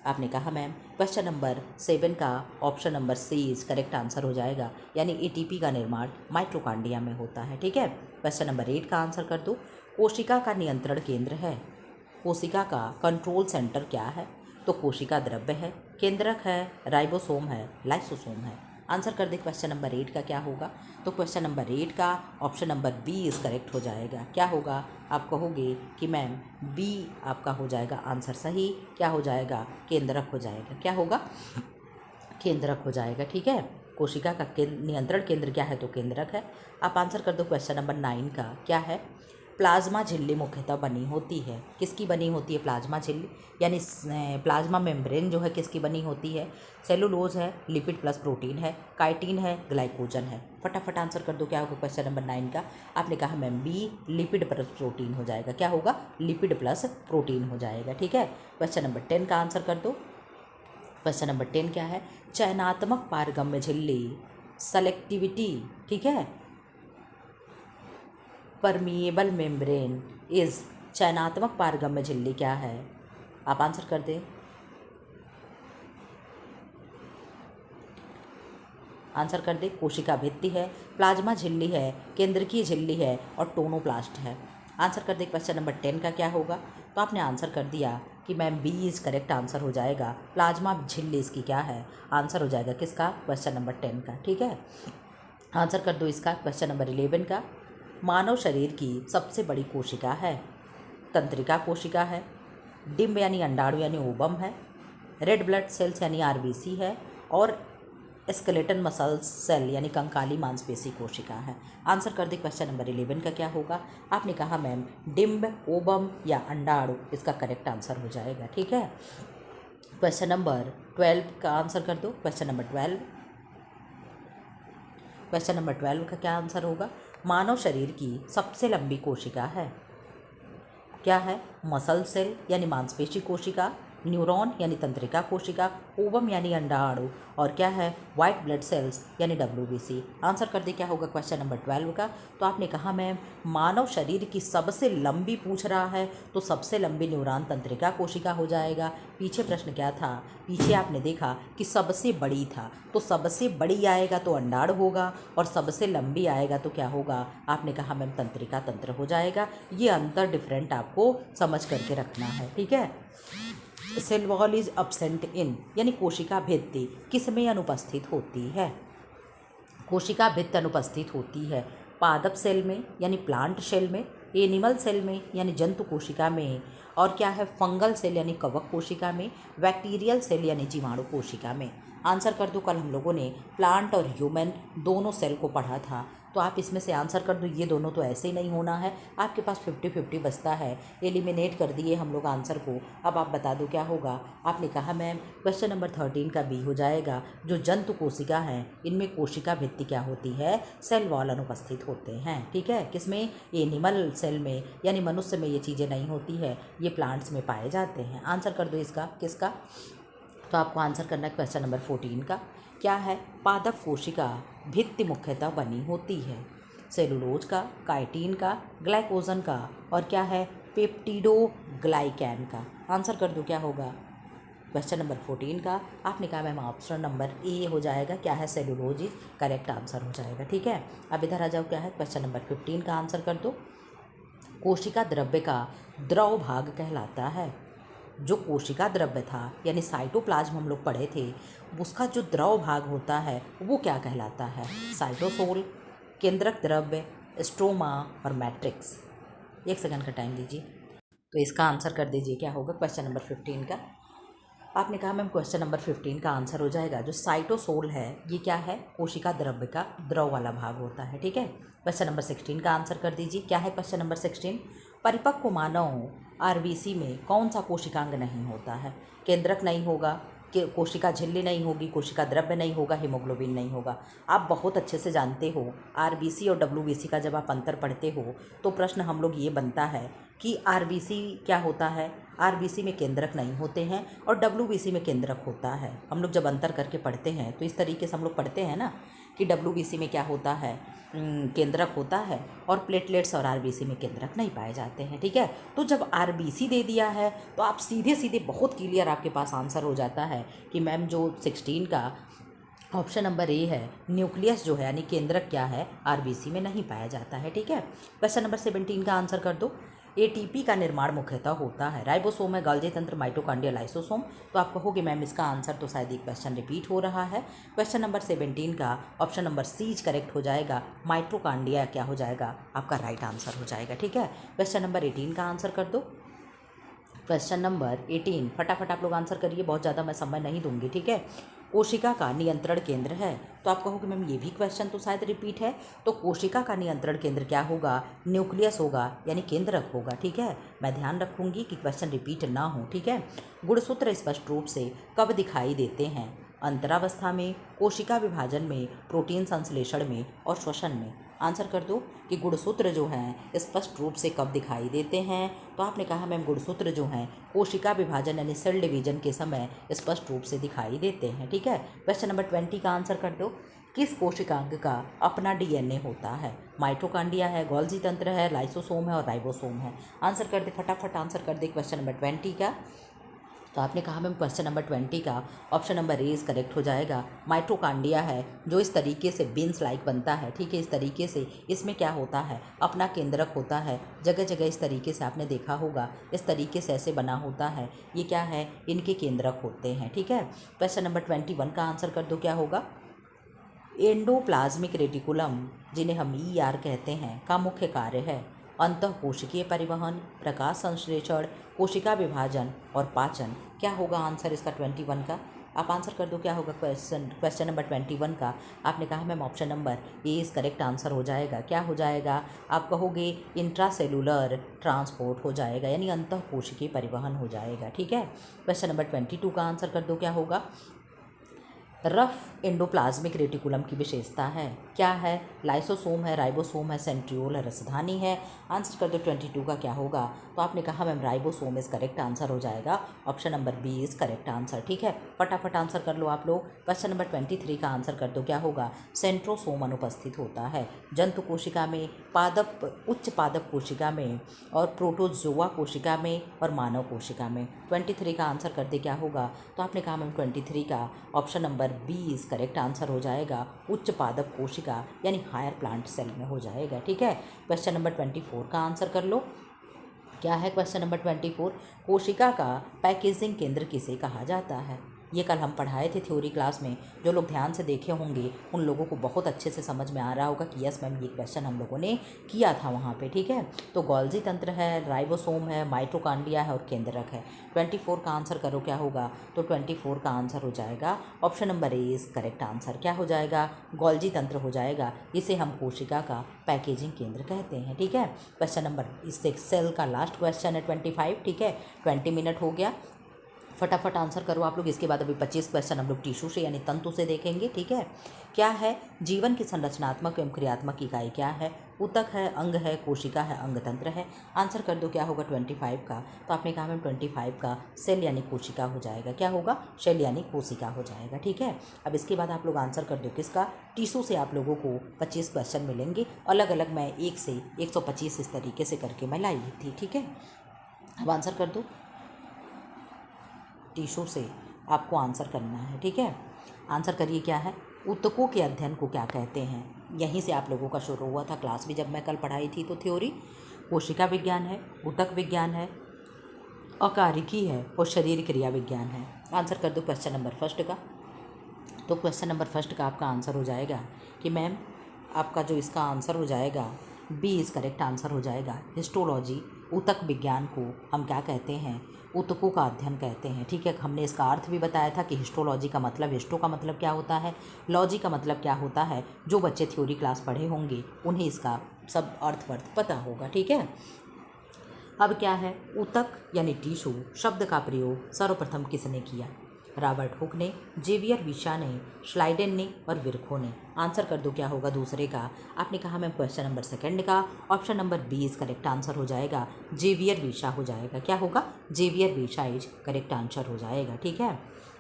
आपने कहा मैम क्वेश्चन नंबर 7 का option number C is correct answer हो जाएगा, यानी ATP का निर्माण माइटोकॉन्ड्रिया में होता है। ठीक है, क्वेश्चन नंबर 8 का आंसर कर दो। कोशिका का नियंत्रण केंद्र है, कोशिका का कंट्रोल सेंटर क्या है, तो कोशिका द्रव्य है, केंद्रक है, राइबोसोम है, लाइसोसोम है। आंसर कर दे क्वेश्चन नंबर 8 का, क्या होगा। तो क्वेश्चन नंबर 8 का option number B is correct हो जाएगा। क्या होगा, आप कहोगे कि मैम B आपका हो जाएगा आंसर सही, क्या हो जाएगा, केंद्रक हो जाएगा। क्या होगा, केंद्रक हो जाएगा। ठीक है, कोशिका का नियंत्रण केंद्र क्या है, तो केंद्रक है। आप आंसर कर दो क्वेश्चन नंबर 9 का, क्या है। प्लाज्मा झिल्ली मुख्यतः बनी होती है, किसकी बनी होती है प्लाज्मा झिल्ली, यानी प्लाज्मा मेम्ब्रेन जो है किसकी बनी होती है। सेलुलोज है, लिपिड प्लस प्रोटीन है, काइटिन है, ग्लाइकोजन है। फटाफट आंसर कर दो, क्या होगा क्वेश्चन नंबर 9 का। आपने कहा ma'am B lipid plus protein हो जाएगा। क्या होगा, लिपिड प्लस प्रोटीन हो जाएगा। ठीक है, क्वेश्चन नंबर 10 का आंसर कर दो। क्वेश्चन नंबर 10 क्या है, चयनात्मक पारगम्य झिल्ली, सेलेक्टिविटी। ठीक है, परमिएबल मेम्ब्रेन इज, चयनात्मक पारगम्य झिल्ली क्या है, आप आंसर कर दें। आंसर कर दे, कोशिका भित्ति है, प्लाज्मा झिल्ली है, केंद्रकीय झिल्ली है और टोनोप्लास्ट है। आंसर कर दे क्वेश्चन नंबर 10 का, क्या होगा। तो आपने आंसर कर दिया कि ma'am B is correct answer हो जाएगा, प्लाज्मा झिल्ली इसकी क्या है, आंसर हो जाएगा किसका, क्वेश्चन नंबर 10 का। ठीक है, आंसर कर दो इसका क्वेश्चन नंबर 11 का। मानव शरीर की सबसे बड़ी कोशिका है, तंत्रिका कोशिका है, डिम्ब यानी अंडाणु यानी ओवम है, रेड ब्लड सेल्स यानी RBC है और स्केलेटन मसल्स सेल यानी कंकाली मांसपेशी कोशिका है। आंसर कर दे क्वेश्चन नंबर 11 का, क्या होगा। आपने कहा मैम डिम्ब, ओवम या अंडाणु इसका करेक्ट आंसर हो जाएगा। ठीक है, क्वेश्चन नंबर 12 का आंसर कर दो। क्वेश्चन नंबर 12, क्वेश्चन नंबर 12 का क्या आंसर होगा। मानव शरीर की सबसे लंबी कोशिका है, क्या है, मसल सेल यानी मांसपेशी कोशिका, न्यूरॉन यानी तंत्रिका कोशिका, ओवम यानी अंडाणु और क्या है, वाइट ब्लड सेल्स यानी WBC। आंसर कर दे, क्या होगा क्वेश्चन नंबर 12 का। तो आपने कहा मैम मानव शरीर की सबसे लंबी पूछ रहा है, तो सबसे लंबी न्यूरॉन तंत्रिका कोशिका हो जाएगा। पीछे प्रश्न क्या था, पीछे आपने देखा कि सबसे बड़ी था, तो सबसे बड़ी आएगा तो अंडाणु होगा और सबसे लंबी आएगा तो क्या होगा, आपने कहा मैम तंत्रिका तंत्र हो जाएगा। ये अंतर डिफरेंट आपको समझ करके रखना है। ठीक है, cell wall is absent in, यानी कोशिका भित्ति किस में अनुपस्थित होती है, कोशिका भित्ति अनुपस्थित होती है पादप सेल में यानी प्लांट सेल में, एनिमल सेल में यानी जंतु कोशिका में, और क्या है फंगल सेल यानी कवक कोशिका में, बैक्टीरियल सेल यानी जीवाणु कोशिका में। आंसर कर दो। कल हम लोगों ने प्लांट और ह्यूमन दोनों सेल को पढ़ा था, तो आप इसमें से आंसर कर दो। ये दोनों तो ऐसे ही नहीं होना है, आपके पास 50-50 बचता है। एलिमिनेट कर दिए हम लोग आंसर को। अब आप बता दो क्या होगा। आपने कहा मैम क्वेश्चन नंबर 13 का बी हो जाएगा। जो जंतु कोशिका हैं इनमें कोशिका भित्ति क्या होती है, सेल वॉल अनुपस्थित होते हैं। ठीक है, किसमें, एनिमल सेल में यानी मनुष्य में ये चीज़ें नहीं होती है, ये प्लांट्स में पाए जाते हैं। आंसर कर दो इसका, किसका। तो आपको आंसर करना है क्वेश्चन नंबर 14 का। क्या है, पादप कोशिका भित्ति मुख्यतः बनी होती है सेलुलोज का, काइटिन का, ग्लाइकोजन का, और क्या है पेप्टिडोग्लाइकैन का। आंसर कर दो क्या होगा क्वेश्चन नंबर 14 का। आपने कहा मैम ऑप्शन नंबर ए हो जाएगा। क्या है, सेलुलोज इज करेक्ट आंसर हो जाएगा। ठीक है, अब इधर आ जाओ। क्या है, क्वेश्चन नंबर 15 का आंसर कर दो। कोशिका द्रव्य का द्रव भाग कहलाता है। जो कोशिका द्रव्य था यानी साइटोप्लाज्म हम लोग पढ़े थे, उसका जो द्रव भाग होता है वो क्या कहलाता है, साइटोसोल, केंद्रक द्रव्य, स्ट्रोमा और मैट्रिक्स। 1 सेकंड का टाइम दीजिए। तो इसका आंसर कर दीजिए क्या होगा क्वेश्चन नंबर 15 का। आपने कहा मैम क्वेश्चन नंबर 15 का आंसर हो जाएगा जो साइटोसोल है, ये क्या है, कोशिका द्रव्य का द्रव वाला भाग होता है। ठीक है, क्वेश्चन नंबर 16 का आंसर कर दीजिए। क्या है क्वेश्चन नंबर 16, परिपक्व मानव आरबीसी में कौन सा कोशिकांग नहीं होता है, केंद्रक नहीं होगा, कोशिका झिल्ली नहीं होगी, कोशिका द्रव्य नहीं होगा, हीमोग्लोबिन नहीं होगा। आप बहुत अच्छे से जानते हो आरबीसी और डब्ल्यूबीसी का जब आप अंतर पढ़ते हो तो प्रश्न हम लोग ये बनता है कि आरबीसी क्या होता है, आरबीसी में केंद्रक नहीं होते हैं और डब्ल्यूबीसी में केंद्रक होता है। हम लोग जब अंतर करके पढ़ते हैं तो इस तरीके से हम लोग पढ़ते हैं ना कि डब्ल्यूबीसी में क्या होता है, केंद्रक होता है, और प्लेटलेट्स और आरबीसी में केंद्रक नहीं पाए जाते हैं। ठीक है, तो जब आरबीसी दे दिया है तो आप सीधे सीधे बहुत क्लियर आपके पास आंसर हो जाता है कि मैम जो 16 का ऑप्शन नंबर ए है, न्यूक्लियस जो है यानी केंद्रक क्या है, आरबीसी में नहीं पाया जाता है। ठीक है, क्वेश्चन नंबर 17 का आंसर कर दो। एटीपी का निर्माण मुख्यतः होता है, राइबोसोम है, गोल्गी तंत्र, माइटोकॉन्ड्रिया, लाइसोसोम। तो आप कहोगे मैम इसका आंसर तो शायद ये क्वेश्चन रिपीट हो रहा है। क्वेश्चन नंबर 17 का ऑप्शन नंबर सी करेक्ट हो जाएगा, माइटोकॉन्ड्रिया क्या हो जाएगा, आपका राइट आंसर हो जाएगा। ठीक है, क्वेश्चन नंबर 18 का आंसर कर दो। क्वेश्चन नंबर 18 फटाफट आप लोग आंसर करिए, बहुत ज़्यादा मैं समय नहीं दूंगी। ठीक है, कोशिका का नियंत्रण केंद्र है। तो आप कहोगे मैम ये भी क्वेश्चन तो शायद रिपीट है, तो कोशिका का नियंत्रण केंद्र क्या होगा, न्यूक्लियस होगा यानी केंद्रक होगा। ठीक है, मैं ध्यान रखूंगी कि क्वेश्चन रिपीट ना हो। ठीक है, गुणसूत्र स्पष्ट रूप से कब दिखाई देते हैं, अंतरावस्था में, कोशिका विभाजन में, प्रोटीन संश्लेषण में और श्वसन में। आंसर कर दो कि गुणसूत्र जो हैं स्पष्ट रूप से कब दिखाई देते हैं। तो आपने कहा मैम गुणसूत्र जो हैं कोशिका विभाजन यानी सेल डिवीजन के समय स्पष्ट रूप से दिखाई देते हैं। ठीक है, क्वेश्चन नंबर 20 का आंसर कर दो। किस कोशिकांग का अपना डीएनए होता है, माइटोकॉन्ड्रिया है, गोल्गी तंत्र है, लाइसोसोम है और राइबोसोम है। आंसर कर दे, फटाफट आंसर कर दे क्वेश्चन नंबर 20 का। तो आपने कहा मैम क्वेश्चन नंबर 20 का ऑप्शन नंबर ए करेक्ट हो जाएगा, माइटोकॉन्ड्रिया है जो इस तरीके से बीन्स लाइक बनता है। ठीक है, इस तरीके से इसमें क्या होता है, अपना केंद्रक होता है, जगह जगह इस तरीके से आपने देखा होगा, इस तरीके से ऐसे बना होता है, ये क्या है, इनके केंद्रक होते हैं। ठीक है, क्वेश्चन नंबर 21 का आंसर कर दो क्या होगा। एंडोप्लाज्मिक रेटिकुलम जिन्हें हम ईआर कहते हैं का मुख्य कार्य है अंतःकोशिकीय परिवहन, प्रकाश संश्लेषण, कोशिका विभाजन और पाचन। क्या होगा आंसर इसका 21 का, आप आंसर कर दो क्या होगा क्वेश्चन नंबर 21 का। आपने कहा मैम ऑप्शन नंबर ए इस करेक्ट आंसर हो जाएगा। क्या हो जाएगा, आप कहोगे इंट्रासेलुलर ट्रांसपोर्ट हो जाएगा यानी अंतःकोशिकीय परिवहन हो जाएगा। ठीक है, क्वेश्चन नंबर 22 का आंसर कर दो क्या होगा। रफ एंडोप्लाज्मिक रेटिकुलम की विशेषता है, क्या है, लाइसोसोम है, राइबोसोम है, सेंट्रियोल है, राजधानी है। आंसर कर दो 22 का क्या होगा। तो आपने कहा ma'am ribosome is correct answer हो जाएगा, option number B is correct answer. ठीक है, फटाफट आंसर कर लो आप लोग। क्वेश्चन नंबर 23 का आंसर कर दो क्या होगा, सेंट्रोसोम अनुपस्थित होता है जंतु कोशिका में, पादप उच्च पादप कोशिका में और प्रोटोजोआ कोशिका में और मानव कोशिका में। 23 का आंसर कर दे क्या होगा। तो आपने कहा मैम 23 का option number B is correct answer हो जाएगा, उच्च पादप कोशिका यानी हायर प्लांट सेल में हो जाएगा। ठीक है, क्वेश्चन नंबर 24 का आंसर कर लो। क्या है क्वेश्चन नंबर 24, कोशिका का पैकेजिंग केंद्र किसे कहा जाता है, ये कल हम पढ़ाए थे थ्योरी क्लास में। जो लोग ध्यान से देखे होंगे उन लोगों को बहुत अच्छे से समझ में आ रहा होगा कि यस मैम ये क्वेश्चन हम लोगों ने किया था वहाँ पे, ठीक है। तो गोल्जी तंत्र है, राइबोसोम है, माइटोकॉन्ड्रिया है और केंद्रक है। 24 का आंसर करो क्या होगा, तो 24 का आंसर हो जाएगा option number A is correct answer. क्या हो जाएगा, गोल्जी तंत्र हो जाएगा। इसे हम कोशिका का पैकेजिंग केंद्र कहते हैं, ठीक है। क्वेश्चन नंबर इससे सेल का लास्ट क्वेश्चन है 25, ठीक है। 20 मिनट हो गया, फटाफट आंसर करो आप लोग। इसके बाद अभी 25 क्वेश्चन हम लोग टिश्यू से यानी तंतु से देखेंगे, ठीक है। क्या है, जीवन की संरचनात्मक एवं क्रियात्मक इकाई क्या है, ऊतक है, अंग है, कोशिका है, अंग तंत्र है। आंसर कर दो क्या होगा 25 का, तो आपने कहा मैम 25 का सेल यानी कोशिका हो जाएगा। क्या होगा, सेल यानी कोशिका हो जाएगा, ठीक है। अब इसके बाद आप लोग आंसर कर दो किसका, टिश्यू से आप लोगों को 25 क्वेश्चन मिलेंगे अलग अलग। मैं 1 से 125 इस तरीके से करके मैं लाई थी, ठीक है। अब आंसर कर दो, टिश्यू से आपको आंसर करना है, ठीक है। आंसर करिए क्या है, ऊतकों के अध्ययन को क्या कहते हैं। यहीं से आप लोगों का शुरू हुआ था क्लास भी जब मैं कल पढ़ाई थी। तो थ्योरी कोशिका विज्ञान है, ऊतक विज्ञान है, अकारिकी है और शरीर क्रिया विज्ञान है। आंसर कर दो क्वेश्चन नंबर फर्स्ट का। तो क्वेश्चन नंबर फर्स्ट का आपका आंसर हो जाएगा कि मैम आपका जो इसका आंसर हो जाएगा बी इज़ करेक्ट आंसर हो जाएगा। हिस्टोलॉजी, ऊतक विज्ञान को हम क्या कहते हैं, ऊतकों का अध्ययन कहते हैं, ठीक है। हमने इसका अर्थ भी बताया था कि हिस्टोलॉजी का मतलब, हिस्टो का मतलब क्या होता है, लॉजी का मतलब क्या होता है। जो बच्चे थ्योरी क्लास पढ़े होंगे उन्हें इसका सब अर्थ पता होगा, ठीक है। अब क्या है, ऊतक यानी टिश्यू शब्द का प्रयोग सर्वप्रथम किसने किया, रॉबर्ट हुक ने, जेवियर विशा ने, श्लाइडेन ने और विर्खो ने। आंसर कर दो क्या होगा दूसरे का। आपने कहा मैम क्वेश्चन नंबर सेकंड का option number B is correct answer हो जाएगा, जेवियर विशा हो जाएगा। क्या होगा, जेवियर विशा इज करेक्ट आंसर हो जाएगा, ठीक है।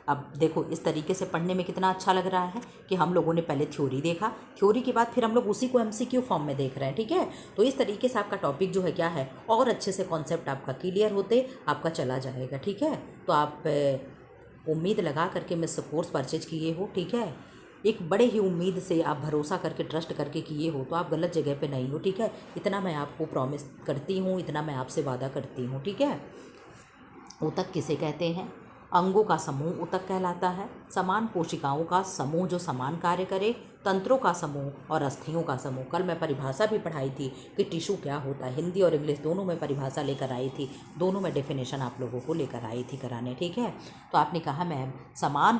अब देखो इस तरीके से पढ़ने में कितना अच्छा लग रहा है कि हम लोगों ने पहले थ्योरी देखा, थ्योरी के बाद फिर हम लोग उसी को एमसीक्यू फॉर्म में देख रहे हैं, ठीक है। तो इस तरीके से आपका टॉपिक जो है क्या है, और अच्छे से कॉन्सेप्ट आपका क्लियर होते आपका चला जाएगा, ठीक है। तो आप उम्मीद लगा करके मैं कोर्स परचेज किए हो, ठीक है। एक बड़े ही उम्मीद से आप भरोसा करके ट्रस्ट करके किए हो, तो आप गलत जगह पे नहीं हो, ठीक है। इतना मैं आपको प्रॉमिस करती हूँ, इतना मैं आपसे वादा करती हूँ, ठीक है। ऊतक किसे कहते हैं, अंगों का समूह ऊतक कहलाता है। समान कोशिकाओं का समूह जो समान कार्य करे, तंत्रों का समूह और अस्थियों का समूह। कल मैं परिभाषा भी पढ़ाई थी कि टिश्यू क्या होता है, हिंदी और इंग्लिश दोनों में परिभाषा लेकर आई थी, दोनों में डेफिनेशन आप लोगों को लेकर आई थी कराने, ठीक है। तो आपने कहा मैम समान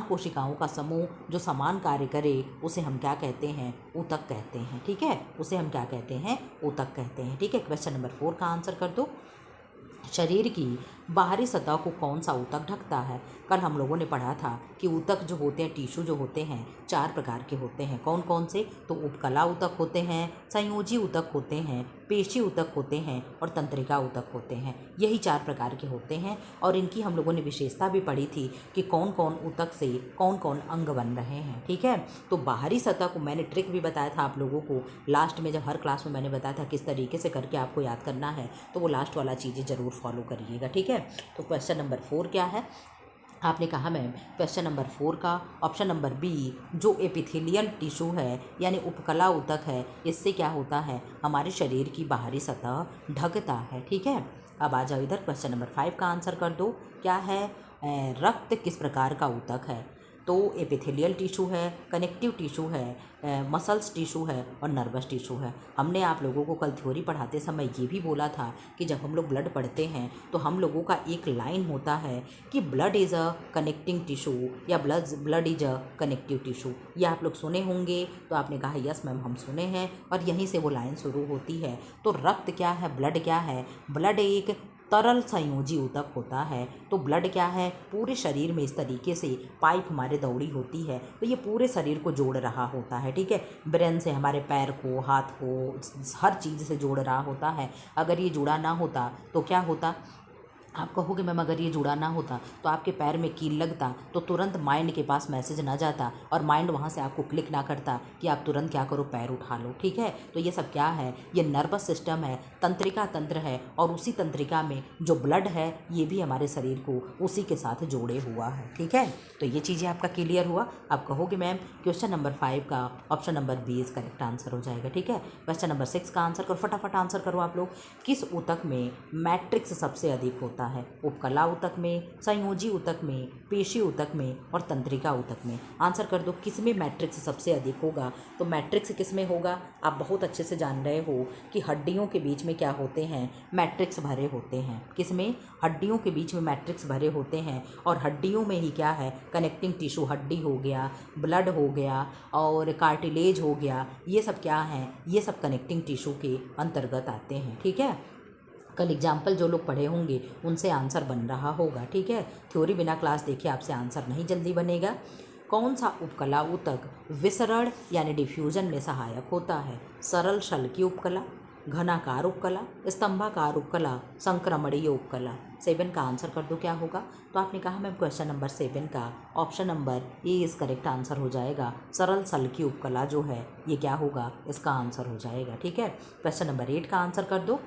कोशिकाओं का समूह जो समान कार्य करे उसे हम क्या कहते हैं, ऊतक कहते हैं, ठीक है। उसे हम क्या कहते हैं, ऊतक कहते हैं, ठीक है। क्वेश्चन नंबर 4 का आंसर कर दो, शरीर की बाहरी सतह को कौन सा ऊतक ढकता है। कल हम लोगों ने पढ़ा था कि ऊतक जो होते हैं, टिश्यू जो होते हैं 4 प्रकार के होते हैं। कौन कौन से, तो उपकला ऊतक होते हैं, संयोजी ऊतक होते हैं, पेशी ऊतक होते हैं और तंत्रिका ऊतक होते हैं। यही 4 प्रकार के होते हैं और इनकी हम लोगों ने विशेषता भी पढ़ी थी कि कौन कौन ऊतक से कौन कौन अंग बन रहे हैं, ठीक है। तो बाहरी सतह को मैंने ट्रिक भी बताया था आप लोगों को लास्ट में, जब हर क्लास में मैंने बताया था किस तरीके से करके आपको याद करना है, तो वो लास्ट वाला चीज़ें ज़रूर फॉलो करिएगा, ठीक है। तो क्वेश्चन नंबर 4 क्या है, आपने कहा मैम क्वेश्चन नंबर 4 का ऑप्शन नंबर बी जो एपिथेलियल टिश्यू है यानी उपकला ऊतक है, इससे क्या होता है, हमारे शरीर की बाहरी सतह ढकता है, ठीक है। अब आ जाओ इधर, क्वेश्चन नंबर 5 का आंसर कर दो। क्या है, रक्त किस प्रकार का ऊतक है, तो एपिथेलियल टिश्यू है, कनेक्टिव टिश्यू है, मसल्स टिश्यू है और नर्वस टिश्यू है। हमने आप लोगों को कल थ्योरी पढ़ाते समय ये भी बोला था कि जब हम लोग ब्लड पढ़ते हैं तो हम लोगों का एक लाइन होता है कि blood is a connecting tissue या blood is a connective tissue. ये आप लोग सुने होंगे, तो आपने कहा यस मैम हम सुने हैं, और यहीं से वो लाइन शुरू होती है। तो रक्त क्या है, ब्लड क्या है, ब्लड एक तरल संयोजी ऊतक होता है। तो ब्लड क्या है, पूरे शरीर में इस तरीके से पाइप हमारे दौड़ी होती है, तो ये पूरे शरीर को जोड़ रहा होता है, ठीक है। ब्रेन से हमारे पैर को, हाथ को, हर चीज़ से जोड़ रहा होता है। अगर ये जुड़ा ना होता तो क्या होता, आप कहोगे मैम अगर ये जुड़ा ना होता तो आपके पैर में कील लगता तो तुरंत माइंड के पास मैसेज ना जाता और माइंड वहाँ से आपको क्लिक ना करता कि आप तुरंत क्या करो, पैर उठा लो, ठीक है। तो ये सब क्या है, ये नर्वस सिस्टम है, तंत्रिका तंत्र है, और उसी तंत्रिका में जो ब्लड है ये भी हमारे शरीर को उसी के साथ जोड़े हुआ है, ठीक है। तो ये चीज़ें आपका क्लियर हुआ। आप कहोगे मैम क्वेश्चन नंबर 5 का option number B is correct answer हो जाएगा, ठीक है। क्वेश्चन नंबर 6 का आंसर करो, फटाफट आंसर करो आप लोग। किस ऊतक में मैट्रिक्स सबसे अधिक होता होता है? उपकला ऊतक में, संयोजी ऊतक में, पेशी ऊतक में और तंत्रिका ऊतक में। आंसर कर दो, किस में मैट्रिक्स सबसे अधिक होगा? तो मैट्रिक्स किस में होगा? आप बहुत अच्छे से जान रहे हो कि हड्डियों के बीच में क्या होते हैं, मैट्रिक्स भरे होते हैं। किस में? हड्डियों के बीच में मैट्रिक्स भरे होते हैं। और हड्डियों में ही क्या है, कनेक्टिंग टिश्यू, हड्डी हो गया, ब्लड हो गया और कार्टिलेज हो गया, ये सब क्या हैं, ये सब कनेक्टिंग टिश्यू के अंतर्गत आते हैं। ठीक है, कल एग्जाम्पल जो लोग पढ़े होंगे उनसे आंसर बन रहा होगा। ठीक है, थ्योरी बिना क्लास देखे आपसे आंसर नहीं जल्दी बनेगा। कौन सा उपकला ऊतक विसरण यानी डिफ्यूजन में सहायक होता है? सरल शल की उपकला, घनाकार उपकला, स्तंभाकार उपकला, संक्रमणीय उपकला। 7 का आंसर कर दो, क्या होगा? तो आपने कहा मैम क्वेश्चन नंबर 7 का ऑप्शन नंबर ए इस करेक्ट आंसर हो जाएगा। सरल सल की उपकला जो है ये क्या होगा, इसका आंसर हो जाएगा। ठीक है, क्वेश्चन नंबर 8 का आंसर कर दो।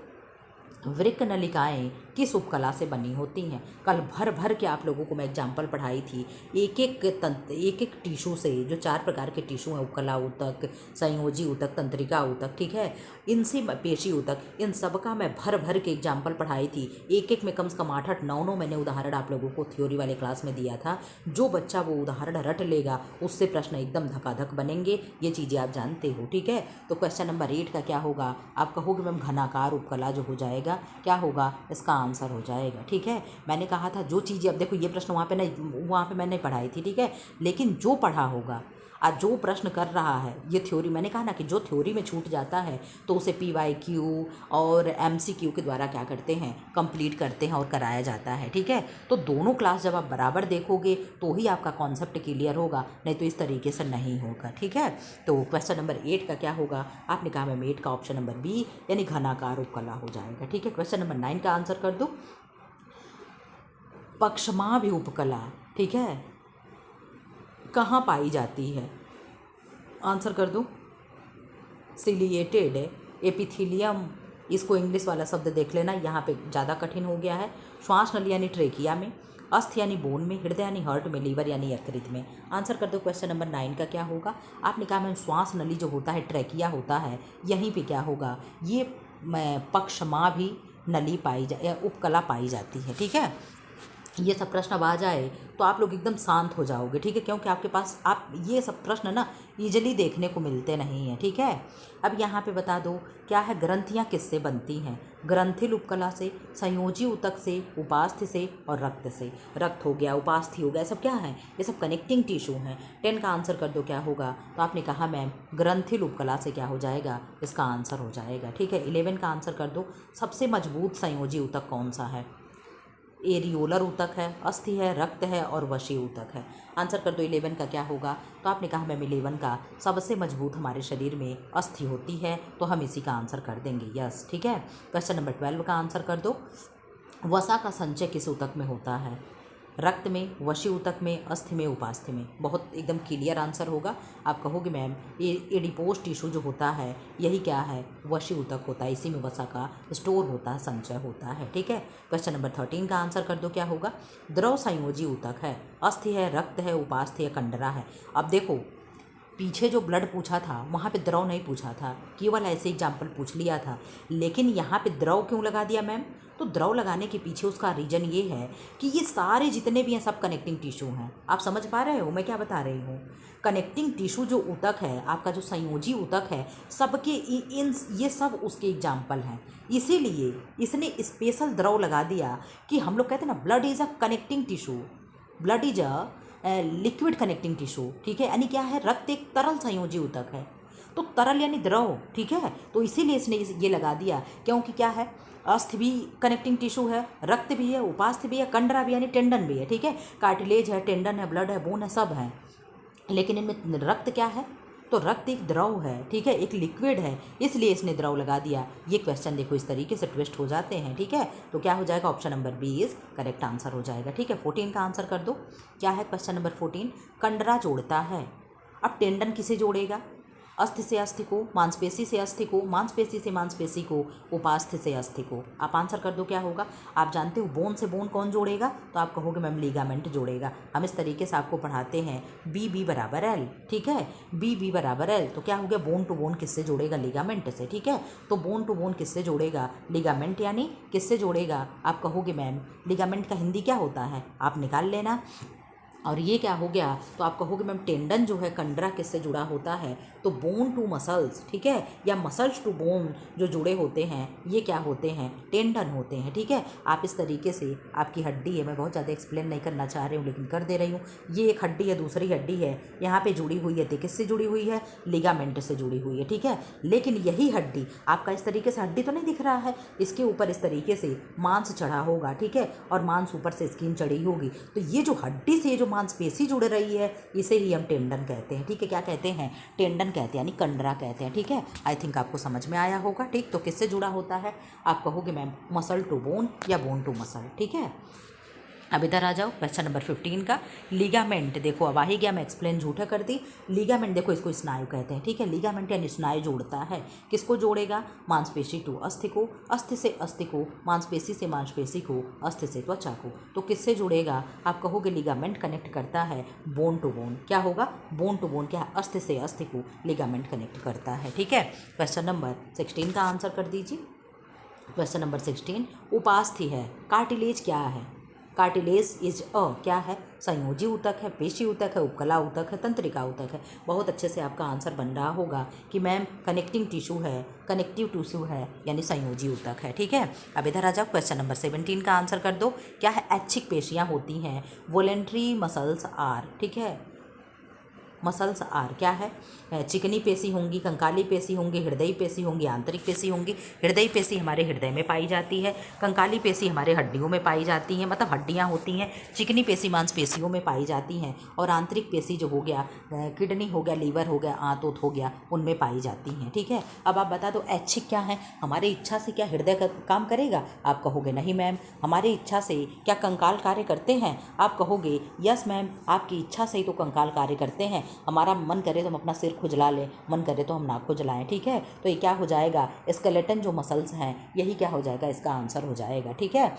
वृक्क नलिकाएँ किस उपकला से बनी होती हैं? कल भर भर के आप लोगों को मैं एग्जाम्पल पढ़ाई थी, एक एक टिश्यू से, जो 4 प्रकार के टिश्यू हैं, उपकला ऊतक, संयोजी ऊतक, तंत्रिका ऊतक, ठीक है, इनसे पेशी ऊतक, इन सब का मैं भर भर के एग्जाम्पल पढ़ाई थी। एक एक में कम से कम 8-8, 9-9 मैंने उदाहरण आप लोगों को थ्योरी वाले क्लास में दिया था। जो बच्चा वो उदाहरण रट लेगा उससे प्रश्न एकदम धकाधक बनेंगे, ये चीज़ें आप जानते हो। ठीक है, तो क्वेश्चन नंबर 8 का क्या होगा? आप कहोगे मैम घनाकार उपकला जो हो जाएगा, क्या होगा, इसका आंसर हो जाएगा। ठीक है, मैंने कहा था जो चीज़ें, अब देखो ये प्रश्न वहाँ पे मैंने पढ़ाई थी। ठीक है, लेकिन जो पढ़ा होगा आज जो प्रश्न कर रहा है, ये थ्योरी, मैंने कहा ना कि जो थ्योरी में छूट जाता है तो उसे PYQ और MCQ के द्वारा क्या करते हैं, कंप्लीट करते हैं और कराया जाता है। ठीक है, तो दोनों क्लास जब आप बराबर देखोगे तो ही आपका कॉन्सेप्ट क्लियर होगा, नहीं तो इस तरीके से नहीं होगा। ठीक है, तो क्वेश्चन नंबर 8 का क्या होगा? आपने कहा मैम 8 का ऑप्शन नंबर बी यानी घनाकार उपकला हो जाएगा। ठीक है, क्वेश्चन नंबर 9 का आंसर कर दो। पक्षमाभि उपकला, ठीक है, कहाँ पाई जाती है? आंसर कर दो। सिलिएटेड एपिथीलियम, इसको इंग्लिश वाला शब्द देख लेना, यहाँ पे ज़्यादा कठिन हो गया है। श्वास नली यानी ट्रेकिया में, अस्थि यानी बोन में, हृदय यानी हार्ट में, लीवर यानी यकृत में। आंसर कर दो, क्वेश्चन नंबर 9 का क्या होगा? आपने कहा मैम श्वास नली जो होता है, ट्रेकिया होता है, यहीं पे क्या होगा, ये पक्षमाभि नली पाई या उपकला पाई जाती है। ठीक है, ये सब प्रश्न अब आ जाए तो आप लोग एकदम शांत हो जाओगे। ठीक है, क्योंकि आपके पास आप ये सब प्रश्न ना ईजिली देखने को मिलते नहीं हैं। ठीक है, अब यहाँ पे बता दो क्या है, ग्रंथियाँ किससे बनती हैं? ग्रंथिल उपकला से, संयोजी ऊतक से, उपास्थि से और रक्त से। रक्त हो गया, उपास्थि हो गया, सब क्या है, ये सब कनेक्टिंग टिश्यू हैं। 10 का आंसर कर दो, क्या होगा? तो आपने कहा मैम ग्रंथिल उपकला से क्या हो जाएगा, इसका आंसर हो जाएगा। ठीक है, 11 का आंसर कर दो। सबसे मजबूत संयोजी ऊतक कौन सा है? एरियोलर ऊतक है, अस्थि है, रक्त है और वशी ऊतक है। आंसर कर दो 11 का क्या होगा? तो आपने कहा मैम 11 का सबसे मजबूत हमारे शरीर में अस्थि होती है, तो हम इसी का आंसर कर देंगे, यस। ठीक है, क्वेश्चन नंबर 12 का आंसर कर दो। वसा का संचय किस ऊतक में होता है? रक्त में, वशी ऊतक में, अस्थि में, उपास्थि में। बहुत एकदम क्लियर आंसर होगा। आप कहोगे मैम एडिपोज टिश्यू जो होता है यही क्या है, वशी ऊतक होता है, इसी में वसा का स्टोर होता है, संचय होता है। ठीक है, क्वेश्चन नंबर 13 का आंसर कर दो, क्या होगा? द्रव संयोजी ऊतक है, अस्थि है, रक्त है, उपास्थि है, कंडरा है। अब देखो पीछे जो ब्लड पूछा था वहाँ पे द्रव नहीं पूछा था, केवल ऐसे एग्जाम्पल पूछ लिया था, लेकिन यहाँ पे द्रव क्यों लगा दिया मैम? तो द्रव लगाने के पीछे उसका रीजन ये है कि ये सारे जितने भी हैं सब कनेक्टिंग टिश्यू हैं। आप समझ पा रहे हो मैं क्या बता रही हूँ? कनेक्टिंग टिश्यू जो ऊतक है आपका, जो संयोजी ऊतक है, सबके इन ये सब उसके एग्जाम्पल हैं। इसीलिए इसने स्पेशल द्रव लगा दिया कि हम लोग कहते हैं ना, blood is a connecting tissue, blood is a liquid connecting tissue. ठीक है, यानी क्या है, रक्त एक तरल संयोजी ऊतक है, तो तरल यानी द्रव। ठीक है, तो इसीलिए इसने ये लगा दिया, क्योंकि क्या है, अस्थि भी कनेक्टिंग टिश्यू है, रक्त भी है, उपास्थि भी है, कंडरा भी यानी टेंडन भी है। ठीक है, कार्टिलेज है, टेंडन है, ब्लड है, बोन है, सब है, लेकिन इनमें रक्त क्या है, तो रक्त एक द्रव है। ठीक है, एक लिक्विड है, इसलिए इसने द्रव लगा दिया। ये क्वेश्चन देखो इस तरीके से ट्विस्ट हो जाते हैं। ठीक है, तो क्या हो जाएगा, option number B is correct answer हो जाएगा। ठीक है, 14 का आंसर कर दो, क्या है क्वेश्चन नंबर 14? कंडरा जोड़ता है। अब टेंडन किसे जोड़ेगा? अस्थि से अस्थि को, मांसपेशी से अस्थि को, मांसपेशी से मांसपेशी को, उपास्थि से अस्थि को। आप आंसर कर दो क्या होगा। आप जानते हो बोन से बोन कौन जोड़ेगा, तो आप कहोगे मैम लिगामेंट जोड़ेगा। हम इस तरीके से आपको पढ़ाते हैं बी बी बराबर एल, ठीक है, बी बी बराबर एल। तो क्या हो गया, बोन टू बोन किससे जोड़ेगा, लिगामेंट से, ठीक है। तो बोन टू बोन किससे जोड़ेगा, लिगामेंट, यानी किससे जोड़ेगा। आप कहोगे मैम लिगामेंट का हिंदी क्या होता है, आप निकाल लेना। और ये क्या हो गया, तो आप कहोगे मैम टेंडन जो है कंडरा किससे जुड़ा होता है, तो बोन टू मसल्स, ठीक है, या मसल्स टू बोन जो जुड़े होते हैं ये क्या होते हैं, टेंडन होते हैं, ठीक है। आप इस तरीके से, आपकी हड्डी है, मैं बहुत ज़्यादा एक्सप्लेन नहीं करना चाह रही हूँ लेकिन कर दे रही हूँ। ये एक हड्डी है, दूसरी हड्डी है, यहाँ पे जुड़ी हुई है, तो किससे जुड़ी हुई है, लिगामेंट से जुड़ी हुई है, ठीक है। लेकिन यही हड्डी आपका इस तरीके से, हड्डी तो नहीं दिख रहा है, इसके ऊपर इस तरीके से मांस चढ़ा होगा, ठीक है, और मांस ऊपर से स्किन चढ़ी होगी। तो ये जो हड्डी से जो मांसपेशी जुड़ रही है इसे ही हम टेंडन कहते हैं, ठीक है। क्या कहते हैं, टेंडन कहते हैं, यानी कंडरा कहते हैं, ठीक है। आई थिंक आपको समझ में आया होगा, ठीक। तो किससे जुड़ा होता है, आप कहोगे मैम मसल टू बोन या बोन टू मसल, ठीक है। अब इधर आ जाओ क्वेश्चन नंबर 15 का, लिगामेंट। देखो अब आ ही गया, मैं एक्सप्लेन झूठा कर दी। लिगामेंट देखो इसको स्नायु कहते हैं, ठीक है। लिगामेंट यानी स्नायु जोड़ता है, किसको जोड़ेगा, मांसपेशी टू अस्थि को, अस्थि से अस्थि को, मांसपेशी से मांसपेशी को, अस्थि से त्वचा को। तो किससे जुड़ेगा, आप कहोगे लिगामेंट कनेक्ट करता है बोन टू बोन। क्या होगा, बोन टू बोन, क्या है, अस्थि से अस्थि को लिगामेंट कनेक्ट करता है, ठीक है। क्वेश्चन नंबर 16 का आंसर कर दीजिए। क्वेश्चन नंबर 16, उपास्थि है, कार्टिलेज क्या है, कार्टिलेज इज क्या है, संयोजी ऊतक है, पेशी ऊतक है, उपकला ऊतक है, तंत्रिका ऊतक है। बहुत अच्छे से आपका आंसर बन रहा होगा कि मैम कनेक्टिंग टिश्यू है, कनेक्टिव टिश्यू है, यानी संयोजी ऊतक है, ठीक है। अब इधर आ जाओ क्वेश्चन नंबर 17 का आंसर कर दो। क्या है, ऐच्छिक पेशियाँ होती हैं, वोलेंट्री मसल्स आर, ठीक है, मसल्स आर क्या है, चिकनी पेशी होंगी, कंकाली पेशी होंगी, हृदय पेशी होंगी, आंतरिक पेशी होंगी। हृदय पेशी हमारे हृदय में पाई जाती है, कंकाली पेशी हमारे हड्डियों में पाई जाती हैं, मतलब हड्डियां होती हैं। चिकनी पेशी मांसपेशियों में पाई जाती हैं, और आंतरिक पेशी जो हो गया, किडनी हो गया, लीवर हो गया, आंत हो गया, उनमें पाई जाती हैं, ठीक है। अब आप बता दो ऐच्छिक क्या है, हमारी इच्छा से क्या हृदय का काम करेगा, आप कहोगे नहीं मैम। हमारी इच्छा से क्या कंकाल कार्य करते हैं, आप कहोगे यस मैम, आपकी इच्छा से ही तो कंकाल कार्य करते हैं। हमारा मन करे तो हम अपना सिर खुजला लें, मन करे तो हम ना खुजलाएं, ठीक है। तो ये क्या हो जाएगा, स्केलेटन जो मसल्स हैं यही क्या हो जाएगा, इसका आंसर हो जाएगा, ठीक है।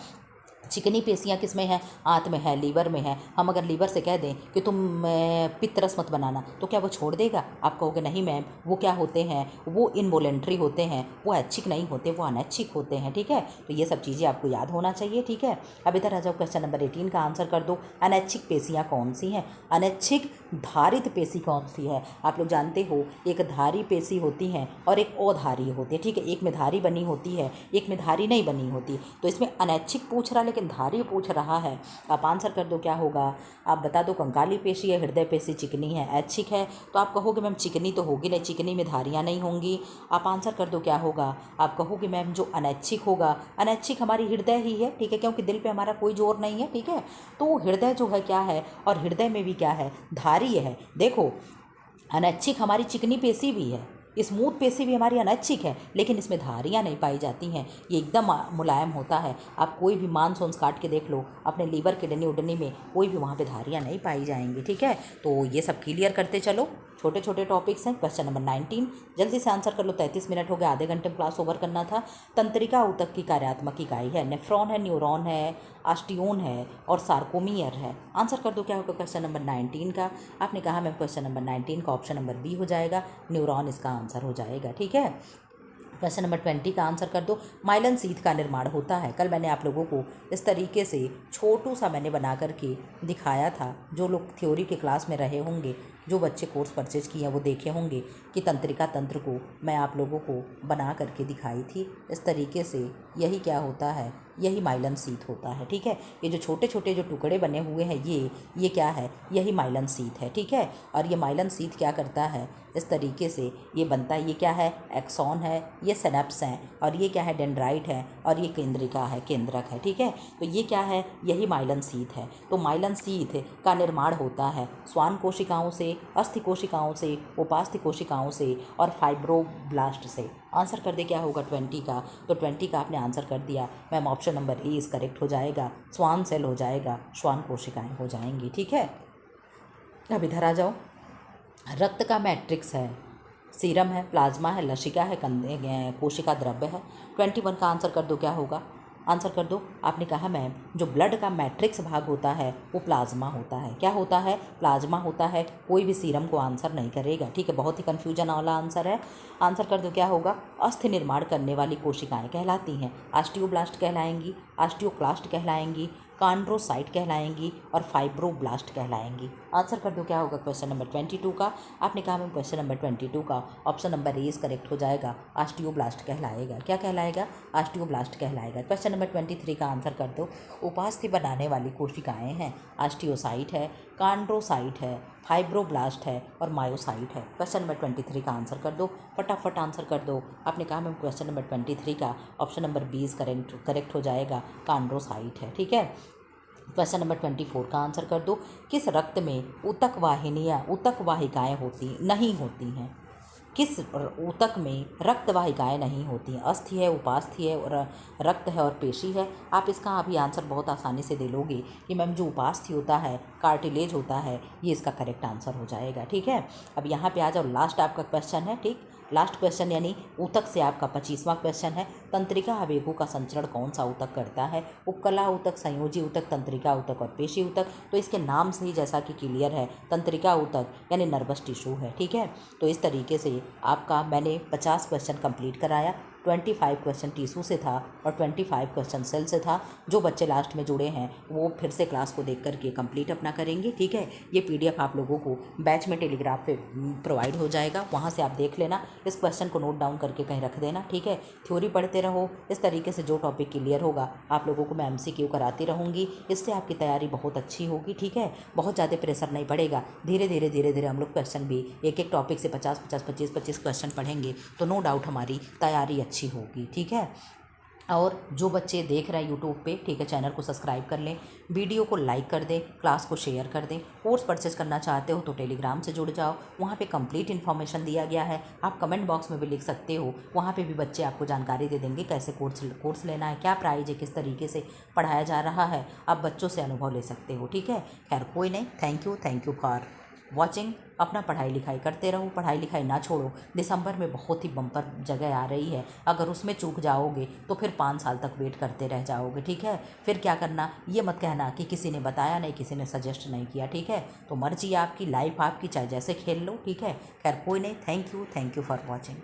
चिकनी पेशियाँ किस में है, आंत में है, लीवर में है। हम अगर लीवर से कह दें कि तुम पित्त रस मत बनाना, तो क्या वो छोड़ देगा, आप कहोगे नहीं मैम, वो क्या होते हैं, वो इनवोलेंट्री होते हैं, वो ऐच्छिक नहीं होते, वो अनैच्छिक होते हैं, ठीक है। तो ये सब चीज़ें आपको याद होना चाहिए, ठीक है। अब इधर आ जाओ क्वेश्चन नंबर 18 का आंसर कर दो। अनैच्छिक पेशियाँ कौन सी हैं, अनैच्छिक धारित पेशी कौन सी है। आप लोग जानते हो एक धारी पेशी होती है और एक अधारी होती है, ठीक है। एक में धारी बनी होती है, एक में धारी नहीं बनी होती। तो इसमें अनैच्छिक पूछ रहा लेकिन धारी पूछ रहा है। आप आंसर कर दो क्या होगा, आप बता दो कंकाली पेशी है, हृदय पेशी चिकनी है, ऐच्छिक है। तो आप कहोगे मैम चिकनी तो होगी नहीं, चिकनी में धारियाँ नहीं होंगी। आप आंसर कर दो क्या होगा, आप कहोगे मैम जो अनैच्छिक होगा, अनैच्छिक हमारी हृदय ही है, ठीक है, क्योंकि दिल पे हमारा कोई जोर नहीं है, ठीक है। तो हृदय जो है क्या है, और हृदय में भी क्या है, धारी है। देखो अनैच्छिक हमारी चिकनी पेशी भी है, स्मूथ पेशी भी हमारी अनैच्छिक है, लेकिन इसमें धारियाँ नहीं पाई जाती हैं, ये एकदम मुलायम होता है। आप कोई भी मांस वांस काट के देख लो अपने लीवर किडनी उडनी में, कोई भी वहाँ पे धारियाँ नहीं पाई जाएंगी, ठीक है। तो ये सब क्लियर करते चलो, छोटे छोटे टॉपिक्स हैं। क्वेश्चन नंबर 19 जल्दी से आंसर कर लो, 33 मिनट हो गए, आधे घंटे में क्लास ओवर करना था। तंत्रिका ऊतक की कार्यात्मक इकाई है, नेफ्रॉन है, न्यूरॉन है, ऑस्टियोन है और सार्कोमियर है। आंसर कर दो क्या होगा क्वेश्चन नंबर 19 का। आपने कहा मैम क्वेश्चन नंबर 19 का ऑप्शन नंबर बी हो जाएगा, न्यूरॉन इसका आंसर हो जाएगा, ठीक है। क्वेश्चन नंबर 20 का आंसर कर दो। माइलन सीथ का निर्माण होता है, कल मैंने आप लोगों को इस तरीके से छोटू सा मैंने बना करके दिखाया था। जो लोग थ्योरी के क्लास में रहे होंगे, जो बच्चे कोर्स परचेज किए हैं वो देखे होंगे कि तंत्रिका तंत्र को मैं आप लोगों को बना करके दिखाई थी इस तरीके से। यही क्या होता है, यही माइलन सीथ होता है, ठीक है। ये जो छोटे छोटे जो टुकड़े बने हुए हैं ये क्या है, यही माइलन सीथ है, ठीक है। और ये माइलन सीथ क्या करता है, इस तरीके से ये बनता है। ये क्या है, एक्सॉन है, ये सिनेप्स हैं, और ये क्या है, डेंड्राइट है, और ये केंद्रिका है, केंद्रक है, ठीक है। तो ये क्या है, यही माइलन सीथ है। तो माइलन सीथ का निर्माण होता है श्वान कोशिकाओं से, अस्थि कोशिकाओं से, उपास्थि कोशिकाओं से और फाइब्रोब्लास्ट से। आंसर कर दे क्या होगा 20 का। तो 20 का आपने आंसर कर दिया मैम, ऑप्शन नंबर ए इस करेक्ट हो जाएगा, श्वान सेल हो जाएगा, श्वान कोशिकाएं हो जाएंगी, ठीक है। अब इधर आ जाओ, रक्त का मैट्रिक्स है, सीरम है, प्लाज्मा है, लसिका है, कोशिका द्रव्य है। 21 का आंसर कर दो, क्या होगा? आंसर कर दो। आपने कहा मैम जो ब्लड का मैट्रिक्स भाग होता है वो प्लाज्मा होता है। क्या होता है? प्लाज्मा होता है। कोई भी सीरम को आंसर नहीं करेगा, ठीक है, बहुत ही कन्फ्यूजन वाला आंसर है। आंसर कर दो, क्या होगा? अस्थि निर्माण करने वाली कोशिकाएं कहलाती हैं ऑस्टियोब्लास्ट कहलाएंगी, ऑस्टियोक्लास्ट कहलाएंगी, कॉन्ड्रोसाइट कहलाएंगी और फाइब्रोब्लास्ट कहलाएंगी। आंसर कर दो, क्या होगा क्वेश्चन नंबर 22 का? आपने कहा मैम क्वेश्चन नंबर 22 का ऑप्शन नंबर ए करेक्ट हो जाएगा, ऑस्टियोब्लास्ट कहलाएगा। क्या कहलाएगा? ऑस्टियोब्लास्ट कहलाएगा। क्वेश्चन नंबर 23 का आंसर कर दो। उपास्थि बनाने वाली कोशिकाएं हैं, ऑस्टियोसाइट है, कॉन्ड्रोसाइट है, फाइब्रोब्लास्ट है और मायोसाइट है। क्वेश्चन नंबर 23 का आंसर कर दो, फटाफट आंसर कर दो। आपने कहा मैम क्वेश्चन नंबर 23 का ऑप्शन नंबर 20 करेक्ट हो जाएगा, कॉन्ड्रोसाइट है, ठीक है। क्वेश्चन नंबर 24 का आंसर कर दो। किस रक्त में ऊतक वाहिकाएँ नहीं होती हैं? किस ऊतक में रक्त वाहिकाएँ नहीं होती हैं? अस्थि है, उपास्थि है और रक्त है और पेशी है। आप इसका अभी आंसर बहुत आसानी से दे लोगे कि मैम जो उपास्थि होता है, कार्टिलेज होता है, ये इसका करेक्ट आंसर हो जाएगा, ठीक है। अब यहाँ पे आ जाओ, लास्ट आपका क्वेश्चन है, ठीक। लास्ट क्वेश्चन यानी ऊतक से आपका 25वां क्वेश्चन है। तंत्रिका आवेगों का संचरण कौन सा ऊतक करता है? उपकला ऊतक, संयोजी ऊतक, तंत्रिका ऊतक और पेशी ऊतक। तो इसके नाम से ही जैसा कि क्लियर है, तंत्रिका ऊतक यानी नर्वस टिश्यू है, ठीक है। तो इस तरीके से आपका मैंने 50 क्वेश्चन कंप्लीट कराया। 25 क्वेश्चन टीसू से था और 25 क्वेश्चन सेल से था। जो बच्चे लास्ट में जुड़े हैं वो फिर से क्लास को देख करके कंप्लीट अपना करेंगे, ठीक है। ये PDF आप लोगों को बैच में टेलीग्राम पे प्रोवाइड हो जाएगा, वहाँ से आप देख लेना। इस क्वेश्चन को नोट डाउन करके कहीं रख देना, ठीक है। थ्योरी पढ़ते रहो। इस तरीके से जो टॉपिक क्लियर होगा आप लोगों को मैं MCQ कराती रहूँगी। इससे आपकी तैयारी बहुत अच्छी होगी, ठीक है। बहुत ज़्यादा प्रेशर नहीं पड़ेगा। धीरे धीरे हम लोग क्वेश्चन भी एक टॉपिक से 50-25 क्वेश्चन पढ़ेंगे तो नो डाउट हमारी तैयारी अच्छी होगी, ठीक है। और जो बच्चे देख रहे हैं यूट्यूब पे, ठीक है, चैनल को सब्सक्राइब कर लें, वीडियो को लाइक कर दें, क्लास को शेयर कर दें। कोर्स परचेज करना चाहते हो तो टेलीग्राम से जुड़ जाओ, वहाँ पे कंप्लीट इन्फॉर्मेशन दिया गया है। आप कमेंट बॉक्स में भी लिख सकते हो, वहाँ पे भी बच्चे आपको जानकारी दे देंगे कैसे कोर्स लेना है, क्या प्राइस है, किस तरीके से पढ़ाया जा रहा है। आप बच्चों से अनुभव ले सकते हो, ठीक है। खैर कोई नहीं, थैंक यू फॉर वॉचिंग। अपना पढ़ाई लिखाई करते रहो, पढ़ाई लिखाई ना छोड़ो। दिसंबर में बहुत ही बम्पर जगह आ रही है, अगर उसमें चूक जाओगे तो फिर 5 साल तक वेट करते रह जाओगे, ठीक है। फिर क्या करना, ये मत कहना कि किसी ने बताया नहीं, किसी ने सजेस्ट नहीं किया, ठीक है। तो मर्जी आपकी, लाइफ आपकी, चाहे जैसे खेल लो, ठीक है। खैर कोई नहीं, थैंक यू फॉर वॉचिंग।